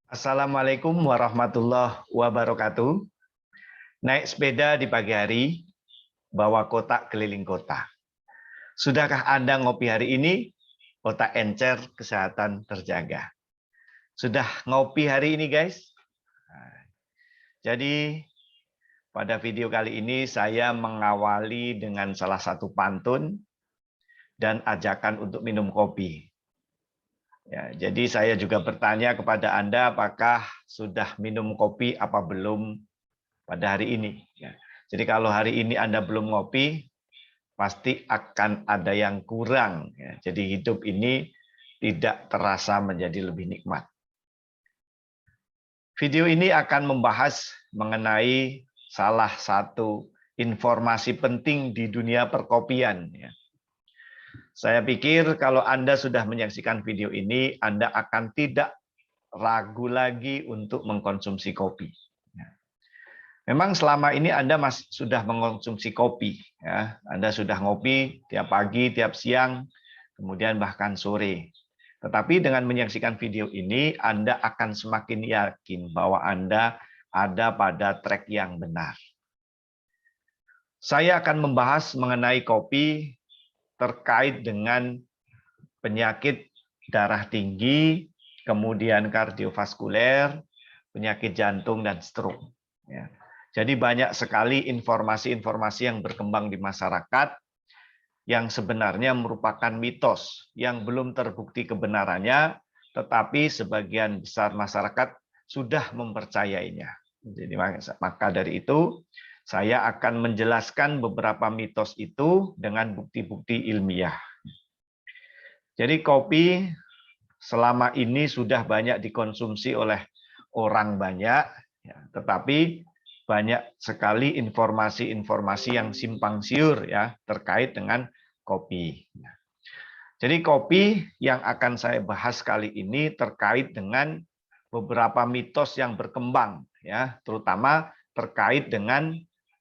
Assalamualaikum warahmatullahi wabarakatuh. Naik sepeda di pagi hari, bawa kotak keliling kota. Sudahkah Anda ngopi hari ini? Otak encer, kesehatan terjaga. Sudah ngopi hari ini, guys? Jadi, pada video kali ini saya mengawali dengan salah satu pantun dan ajakan untuk minum kopi. Ya, jadi saya juga bertanya kepada Anda apakah sudah minum kopi apa belum pada hari ini. Ya. Jadi kalau hari ini Anda belum ngopi, pasti akan ada yang kurang. Ya. Jadi hidup ini tidak terasa menjadi lebih nikmat. Video ini akan membahas mengenai salah satu informasi penting di dunia perkopian. Ya. Saya pikir kalau Anda sudah menyaksikan video ini, Anda akan tidak ragu lagi untuk mengkonsumsi kopi. Memang selama ini Anda sudah mengkonsumsi kopi, ya. Anda sudah ngopi tiap pagi, tiap siang, kemudian bahkan sore. Tetapi dengan menyaksikan video ini, Anda akan semakin yakin bahwa Anda ada pada track yang benar. Saya akan membahas mengenai kopi terkait dengan penyakit darah tinggi, kemudian kardiovaskuler, penyakit jantung, dan stroke. Ya. Jadi banyak sekali informasi-informasi yang berkembang di masyarakat yang sebenarnya merupakan mitos yang belum terbukti kebenarannya, tetapi sebagian besar masyarakat sudah mempercayainya. Jadi maka dari itu saya akan menjelaskan beberapa mitos itu dengan bukti-bukti ilmiah. Jadi kopi selama ini sudah banyak dikonsumsi oleh orang banyak, ya, tetapi banyak sekali informasi-informasi yang simpang siur ya terkait dengan kopi. Jadi kopi yang akan saya bahas kali ini terkait dengan beberapa mitos yang berkembang ya, terutama terkait dengan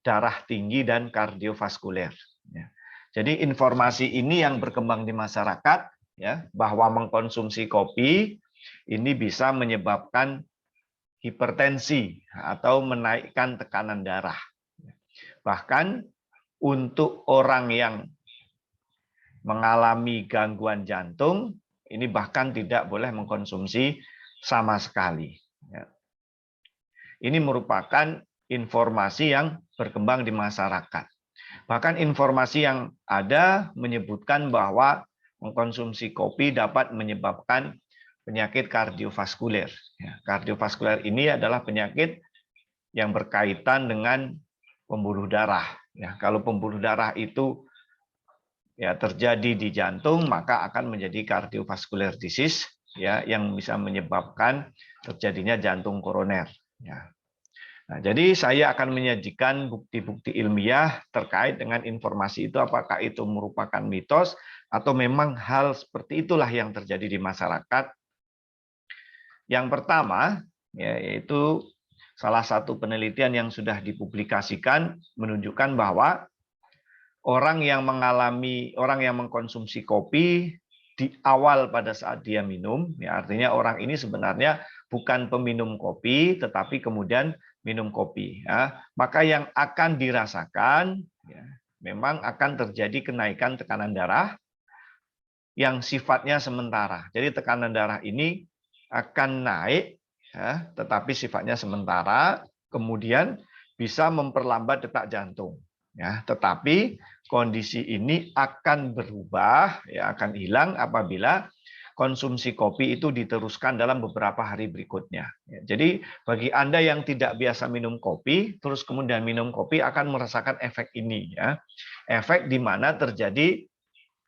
darah tinggi dan kardiovaskuler. Ya. Jadi informasi ini yang berkembang di masyarakat ya, bahwa mengkonsumsi kopi ini bisa menyebabkan hipertensi atau menaikkan tekanan darah. Bahkan untuk orang yang mengalami gangguan jantung, ini bahkan tidak boleh mengkonsumsi sama sekali. Ini merupakan informasi yang berkembang di masyarakat. Bahkan informasi yang ada menyebutkan bahwa mengkonsumsi kopi dapat menyebabkan penyakit kardiovaskuler. Kardiovaskuler ini adalah penyakit yang berkaitan dengan pembuluh darah. Kalau pembuluh darah itu terjadi di jantung, maka akan menjadi cardiovascular disease yang bisa menyebabkan terjadinya jantung koroner. Nah, jadi saya akan menyajikan bukti-bukti ilmiah terkait dengan informasi itu, apakah itu merupakan mitos atau memang hal seperti itulah yang terjadi di masyarakat. Yang pertama, yaitu salah satu penelitian yang sudah dipublikasikan menunjukkan bahwa orang yang mengkonsumsi kopi di awal pada saat dia minum, ya artinya orang ini sebenarnya bukan peminum kopi, tetapi kemudian minum kopi. Ya, maka yang akan dirasakan, ya, memang akan terjadi kenaikan tekanan darah yang sifatnya sementara. Jadi tekanan darah ini akan naik, ya, tetapi sifatnya sementara, kemudian bisa memperlambat detak jantung. Ya, tetapi kondisi ini akan berubah, ya, akan hilang apabila konsumsi kopi itu diteruskan dalam beberapa hari berikutnya. Ya, jadi bagi Anda yang tidak biasa minum kopi, terus kemudian minum kopi akan merasakan efek ini, ya, efek di mana terjadi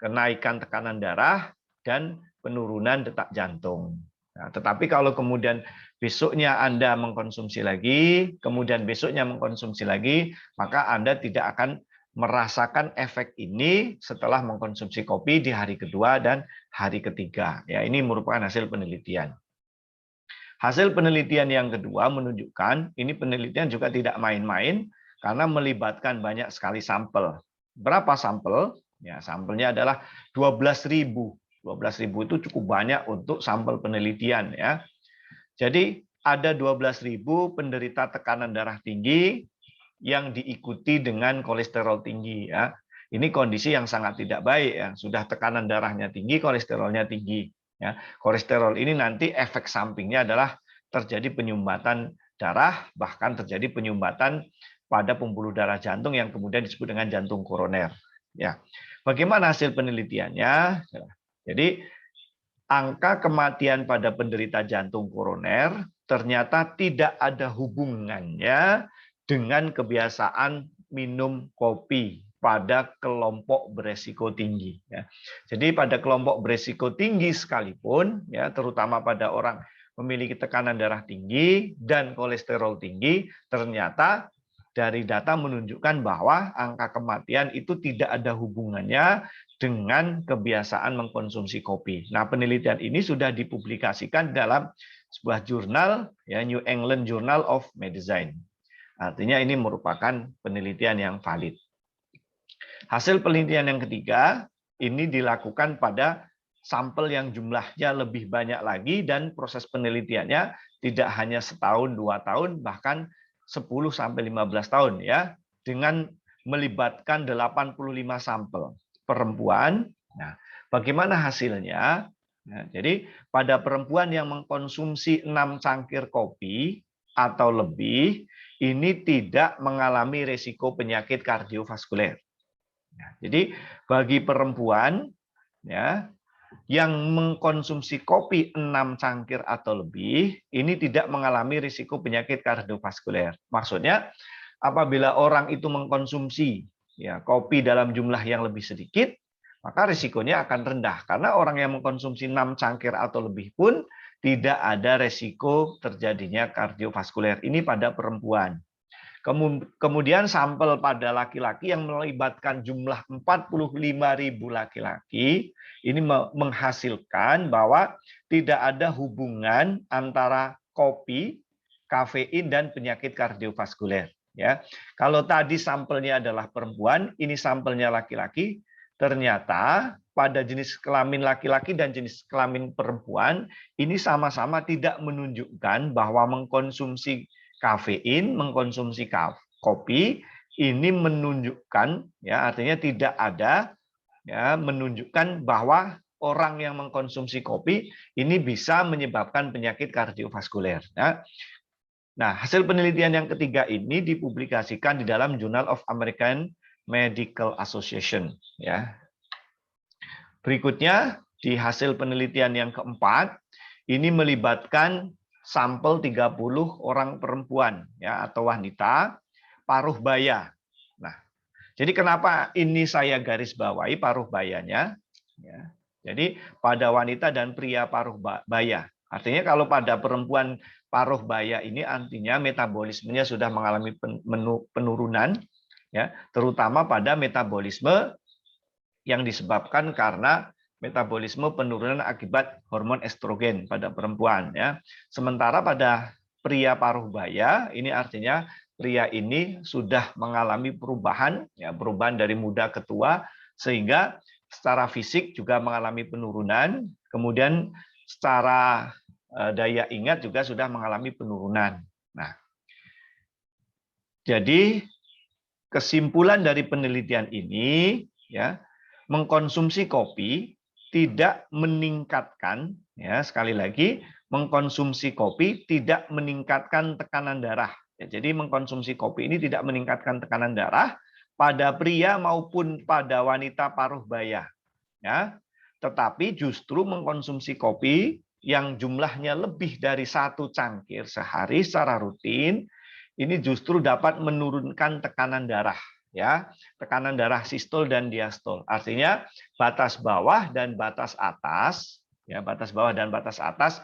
kenaikan tekanan darah dan penurunan detak jantung. Nah, tetapi kalau kemudian besoknya Anda mengkonsumsi lagi, kemudian besoknya mengkonsumsi lagi, maka Anda tidak akan merasakan efek ini setelah mengkonsumsi kopi di hari kedua dan hari ketiga. Ya, ini merupakan hasil penelitian. Hasil penelitian yang kedua menunjukkan, ini penelitian juga tidak main-main karena melibatkan banyak sekali sampel. Berapa sampel? Ya, sampelnya adalah 12.000. 12.000 itu cukup banyak untuk sampel penelitian, ya. Jadi ada 12.000 penderita tekanan darah tinggi yang diikuti dengan kolesterol tinggi ya. Ini kondisi yang sangat tidak baik ya. Sudah tekanan darahnya tinggi, kolesterolnya tinggi ya. Kolesterol ini nanti efek sampingnya adalah terjadi penyumbatan darah, bahkan terjadi penyumbatan pada pembuluh darah jantung yang kemudian disebut dengan jantung koroner ya. Bagaimana hasil penelitiannya? Jadi angka kematian pada penderita jantung koroner ternyata tidak ada hubungannya dengan kebiasaan minum kopi pada kelompok beresiko tinggi. Jadi pada kelompok beresiko tinggi sekalipun, ya, terutama pada orang memiliki tekanan darah tinggi dan kolesterol tinggi, ternyata dari data menunjukkan bahwa angka kematian itu tidak ada hubungannya dengan kebiasaan mengkonsumsi kopi. Nah, penelitian ini sudah dipublikasikan dalam sebuah jurnal, ya, New England Journal of Medicine. Artinya ini merupakan penelitian yang valid. Hasil penelitian yang ketiga, ini dilakukan pada sampel yang jumlahnya lebih banyak lagi dan proses penelitiannya tidak hanya setahun, 2 tahun, bahkan 10-15 tahun ya, dengan melibatkan 85 sampel perempuan. Nah, bagaimana hasilnya? Nah, jadi pada perempuan yang mengkonsumsi 6 cangkir kopi atau lebih, ini tidak mengalami risiko penyakit kardiovaskuler. Nah, jadi bagi perempuan ya yang mengkonsumsi kopi 6 cangkir atau lebih, ini tidak mengalami risiko penyakit kardiovaskuler. Maksudnya, apabila orang itu mengkonsumsi ya kopi dalam jumlah yang lebih sedikit, maka risikonya akan rendah. Karena orang yang mengkonsumsi 6 cangkir atau lebih pun tidak ada risiko terjadinya kardiovaskuler. Ini pada perempuan. Kemudian sampel pada laki-laki yang melibatkan jumlah 45.000 laki-laki, ini menghasilkan bahwa tidak ada hubungan antara kopi, kafein, dan penyakit kardiovaskuler. Ya, kalau tadi sampelnya adalah perempuan, ini sampelnya laki-laki, ternyata pada jenis kelamin laki-laki dan jenis kelamin perempuan ini sama-sama tidak menunjukkan bahwa mengkonsumsi kafein, mengkonsumsi kopi ini menunjukkan ya artinya tidak ada ya menunjukkan bahwa orang yang mengkonsumsi kopi ini bisa menyebabkan penyakit kardiovaskuler. Nah, hasil penelitian yang ketiga ini dipublikasikan di dalam Journal of American Medical Association ya. Berikutnya di hasil penelitian yang keempat ini melibatkan sampel 30 orang perempuan ya atau wanita paruh baya. Nah, jadi kenapa ini saya garis bawahi paruh bayanya ya. Jadi pada wanita dan pria paruh baya. Artinya kalau pada perempuan paruh baya ini artinya metabolismenya sudah mengalami penurunan ya, terutama pada metabolisme yang disebabkan karena metabolisme penurunan akibat hormon estrogen pada perempuan ya. Sementara pada pria paruh baya ini artinya pria ini sudah mengalami perubahan ya, perubahan dari muda ke tua sehingga secara fisik juga mengalami penurunan, kemudian secara daya ingat juga sudah mengalami penurunan. Nah, jadi kesimpulan dari penelitian ini ya, mengkonsumsi kopi tidak meningkatkan ya sekali lagi mengkonsumsi kopi tidak meningkatkan tekanan darah. Ya, jadi mengkonsumsi kopi ini tidak meningkatkan tekanan darah pada pria maupun pada wanita paruh baya. Ya, tetapi justru mengkonsumsi kopi yang jumlahnya lebih dari 1 cangkir sehari secara rutin ini justru dapat menurunkan tekanan darah. Ya, tekanan darah sistol dan diastol. Artinya batas bawah dan batas atas, ya batas bawah dan batas atas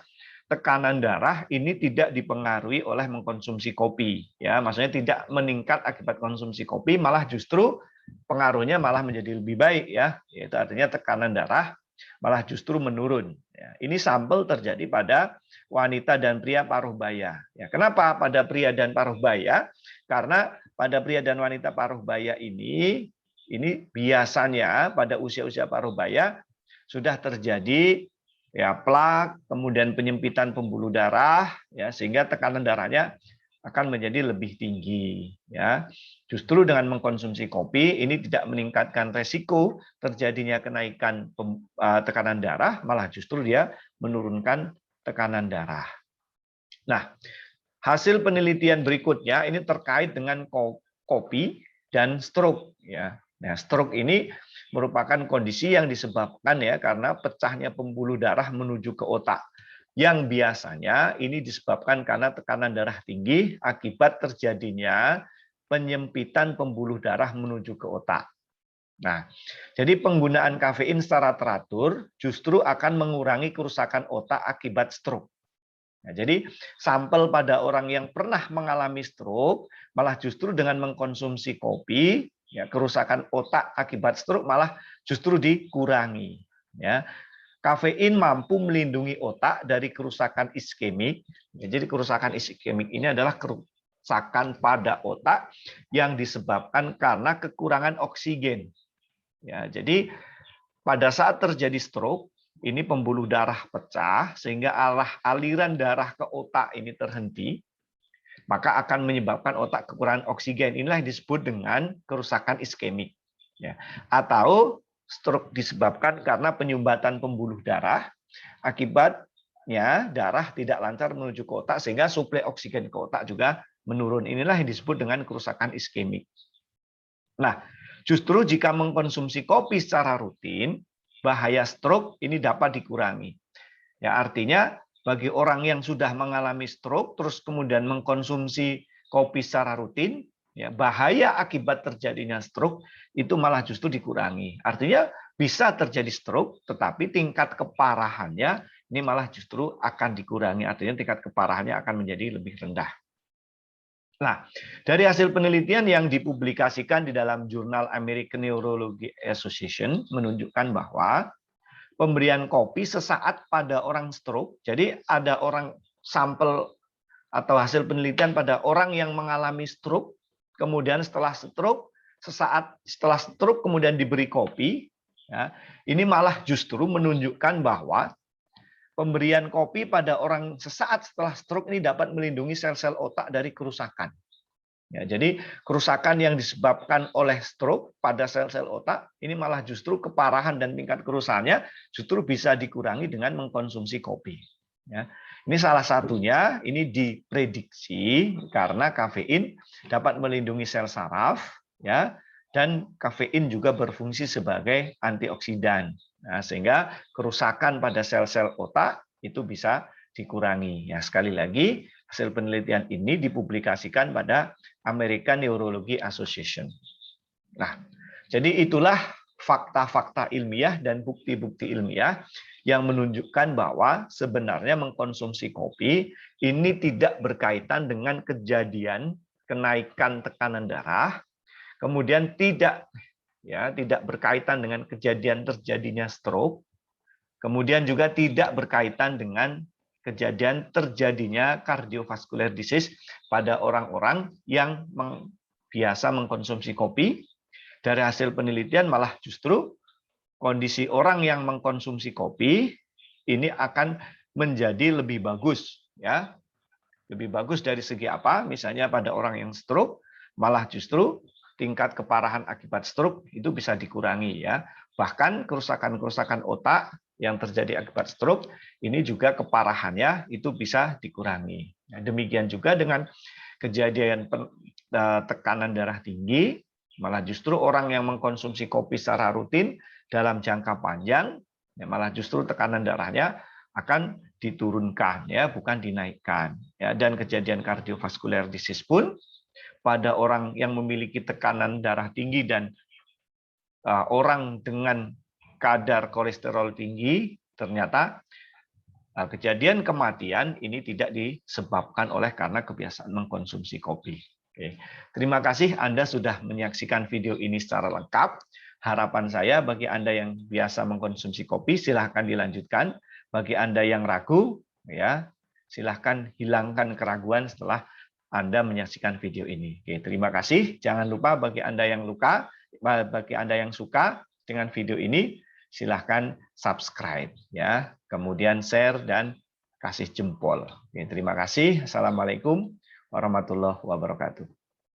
tekanan darah ini tidak dipengaruhi oleh mengkonsumsi kopi. Ya, maksudnya tidak meningkat akibat konsumsi kopi, malah justru pengaruhnya malah menjadi lebih baik ya. Yaitu artinya tekanan darah malah justru menurun. Ya, ini sampel terjadi pada wanita dan pria paruh baya. Ya, kenapa pada pria dan paruh baya? Karena pada pria dan wanita paruh baya ini biasanya pada usia-usia paruh baya sudah terjadi ya plak, kemudian penyempitan pembuluh darah, ya sehingga tekanan darahnya akan menjadi lebih tinggi. Ya, justru dengan mengkonsumsi kopi ini tidak meningkatkan resiko terjadinya kenaikan tekanan darah, malah justru dia menurunkan tekanan darah. Nah, hasil penelitian berikutnya ini terkait dengan kopi dan stroke. Ya, nah stroke ini merupakan kondisi yang disebabkan ya karena pecahnya pembuluh darah menuju ke otak. Yang biasanya ini disebabkan karena tekanan darah tinggi akibat terjadinya penyempitan pembuluh darah menuju ke otak. Nah, jadi penggunaan kafein secara teratur justru akan mengurangi kerusakan otak akibat stroke. Nah, jadi sampel pada orang yang pernah mengalami stroke malah justru dengan mengkonsumsi kopi, ya kerusakan otak akibat stroke malah justru dikurangi. Ya, kafein mampu melindungi otak dari kerusakan iskemik. Jadi kerusakan iskemik ini adalah kerusakan pada otak yang disebabkan karena kekurangan oksigen. Ya, jadi pada saat terjadi stroke, ini pembuluh darah pecah sehingga aliran darah ke otak ini terhenti, maka akan menyebabkan otak kekurangan oksigen. Inilah yang disebut dengan kerusakan iskemik. Ya. Atau stroke disebabkan karena penyumbatan pembuluh darah, akibatnya darah tidak lancar menuju ke otak sehingga suplai oksigen ke otak juga menurun. Inilah yang disebut dengan kerusakan iskemik. Nah, justru jika mengkonsumsi kopi secara rutin, bahaya stroke ini dapat dikurangi. Ya, artinya bagi orang yang sudah mengalami stroke terus kemudian mengkonsumsi kopi secara rutin, ya bahaya akibat terjadinya stroke itu malah justru dikurangi. Artinya bisa terjadi stroke tetapi tingkat keparahannya ini malah justru akan dikurangi. Artinya tingkat keparahannya akan menjadi lebih rendah. Nah, dari hasil penelitian yang dipublikasikan di dalam jurnal American Neurology Association menunjukkan bahwa pemberian kopi sesaat pada orang stroke. Jadi ada orang sampel atau hasil penelitian pada orang yang mengalami stroke, kemudian setelah stroke, sesaat setelah stroke kemudian diberi kopi, ya, ini malah justru menunjukkan bahwa pemberian kopi pada orang sesaat setelah stroke ini dapat melindungi sel-sel otak dari kerusakan. Ya, jadi kerusakan yang disebabkan oleh stroke pada sel-sel otak ini malah justru keparahan dan tingkat kerusakannya justru bisa dikurangi dengan mengkonsumsi kopi. Ya, ini salah satunya ini diprediksi karena kafein dapat melindungi sel saraf, ya, dan kafein juga berfungsi sebagai antioksidan. Nah, sehingga kerusakan pada sel-sel otak itu bisa dikurangi. Ya, sekali lagi hasil penelitian ini dipublikasikan pada American Neurology Association. Nah, jadi itulah fakta-fakta ilmiah dan bukti-bukti ilmiah yang menunjukkan bahwa sebenarnya mengkonsumsi kopi ini tidak berkaitan dengan kejadian kenaikan tekanan darah, kemudian tidak berkaitan dengan kejadian terjadinya stroke, kemudian juga tidak berkaitan dengan kejadian terjadinya cardiovascular disease pada orang-orang yang biasa mengkonsumsi kopi. Dari hasil penelitian malah justru kondisi orang yang mengkonsumsi kopi ini akan menjadi lebih bagus, ya. Lebih bagus dari segi apa? Misalnya pada orang yang stroke malah justru tingkat keparahan akibat stroke itu bisa dikurangi, ya. Bahkan kerusakan-kerusakan otak yang terjadi akibat stroke ini juga keparahannya itu bisa dikurangi. Nah, demikian juga dengan kejadian tekanan darah tinggi, malah justru orang yang mengkonsumsi kopi secara rutin dalam jangka panjang, ya malah justru tekanan darahnya akan diturunkan, ya bukan dinaikkan. Ya, dan kejadian kardiovaskular disease pun pada orang yang memiliki tekanan darah tinggi dan orang dengan kadar kolesterol tinggi, ternyata kejadian kematian ini tidak disebabkan oleh karena kebiasaan mengkonsumsi kopi. Oke. Terima kasih Anda sudah menyaksikan video ini secara lengkap. Harapan saya bagi Anda yang biasa mengkonsumsi kopi, silahkan dilanjutkan. Bagi Anda yang ragu, ya silahkan hilangkan keraguan setelah Anda menyaksikan video ini. Oke, terima kasih. Jangan lupa bagi Anda yang suka dengan video ini, silahkan subscribe ya. kemudian share dan kasih jempol. Oke, terima kasih. Assalamualaikum warahmatullahi wabarakatuh.